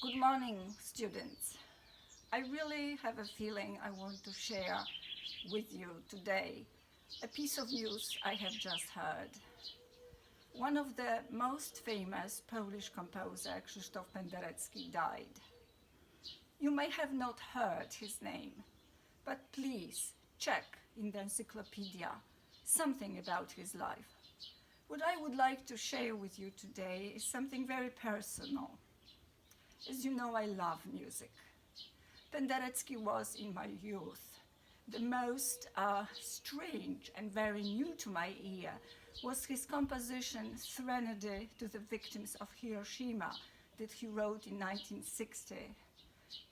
Good morning, students. I really have a feeling I want to share with you today a piece of news I have just heard. One of the most famous Polish composer, Krzysztof Penderecki, died. You may have not heard his name, but please check in the encyclopedia something about his life. What I would like to share with you today is something very personal. As you know, I love music. Penderecki was, in my youth, the most strange and very new to my ear was his composition Threnody to the Victims of Hiroshima that he wrote in 1960.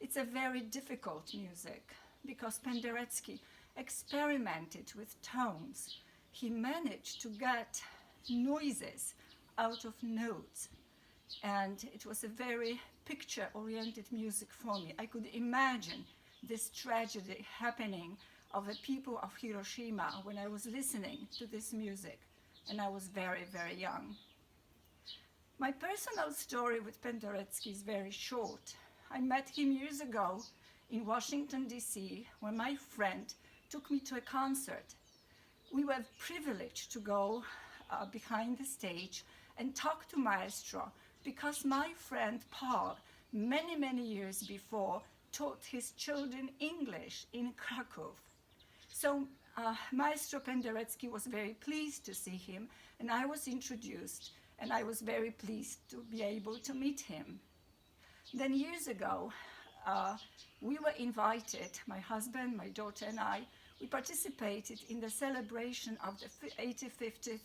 It's a very difficult music because Penderecki experimented with tones. He managed to get noises out of notes, and it was a very picture-oriented music for me. I could imagine this tragedy happening of the people of Hiroshima when I was listening to this music, and I was very, very young. My personal story with Penderecki is very short. I met him years ago in Washington, D.C., when my friend took me to a concert. We were privileged to go behind the stage and talk to maestro, because my friend Paul, many, many years before, taught his children English in Kraków. So Maestro Penderecki was very pleased to see him, and I was introduced, and I was very pleased to be able to meet him. Then years ago, we were invited, my husband, my daughter and I, we participated in the celebration of the 85th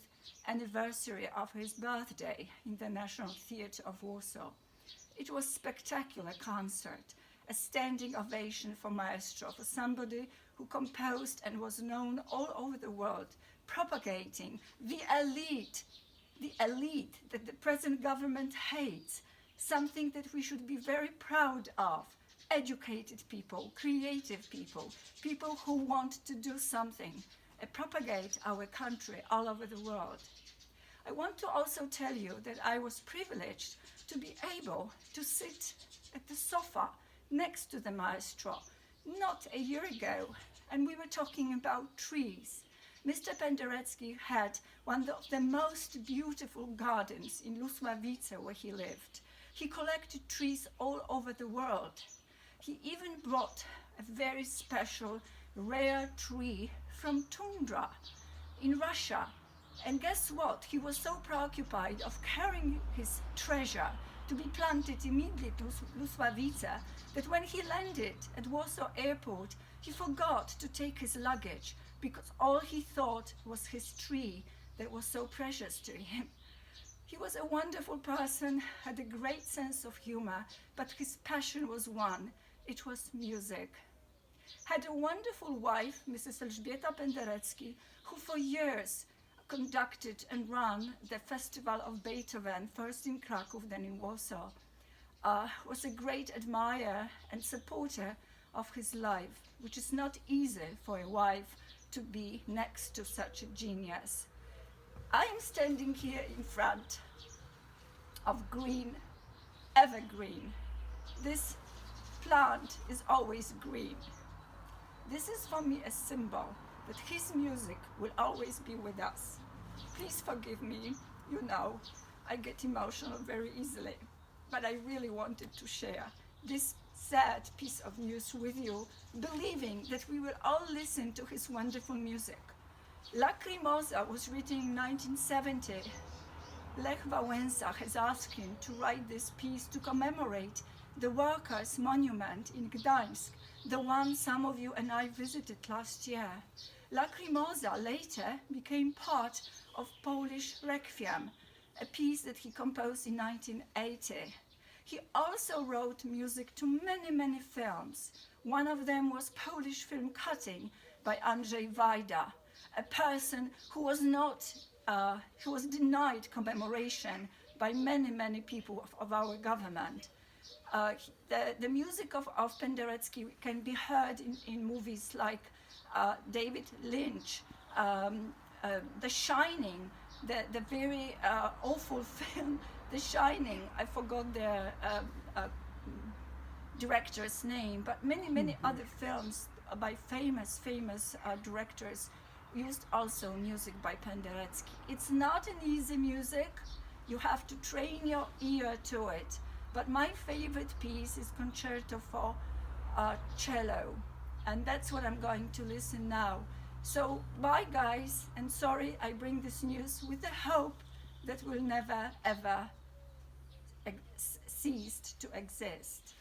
anniversary of his birthday in the National Theatre of Warsaw. It was a spectacular concert, a standing ovation for Maestro, for somebody who composed and was known all over the world, propagating the elite that the present government hates, something that we should be very proud of. Educated people, creative people, people who want to do something, propagate our country all over the world. I want to also tell you that I was privileged to be able to sit at the sofa next to the maestro not a year ago, and we were talking about trees. Mr. Penderecki had one of the most beautiful gardens in Lusławice where he lived. He collected trees all over the world. He even brought a very special, rare tree from tundra in Russia. And guess what? He was so preoccupied of carrying his treasure to be planted immediately to Lusławice that when he landed at Warsaw Airport, he forgot to take his luggage because all he thought was his tree that was so precious to him. He was a wonderful person, had a great sense of humor, but his passion was one. It was music. Had a wonderful wife, Mrs. Elżbieta Penderecki, who for years conducted and ran the Festival of Beethoven, first in Kraków, then in Warsaw. Was a great admirer and supporter of his life, which is not easy for a wife to be next to such a genius. I am standing here in front of green, evergreen. This plant is always green. This is for me a symbol that his music will always be with us. Please forgive me, you know, I get emotional very easily, but I really wanted to share this sad piece of news with you, believing that we will all listen to his wonderful music. Lacrimosa was written in 1970. Lech Wałęsa has asked him to write this piece to commemorate the workers' monument in Gdańsk, the one some of you and I visited last year. Lacrimosa later became part of Polish Requiem, a piece that he composed in 1980. He also wrote music to many, many films. One of them was Polish film Cutting by Andrzej Wajda, a person who was denied commemoration by many, many people of our government. The music of Penderecki can be heard in movies like David Lynch, The Shining, the very awful film, The Shining. I forgot the director's name, but many other films by famous directors used also music by Penderecki. It's not an easy music. You have to train your ear to it. But my favorite piece is Concerto for cello, and that's what I'm going to listen now. So bye guys, and sorry I bring this news with the hope that will never ever cease to exist.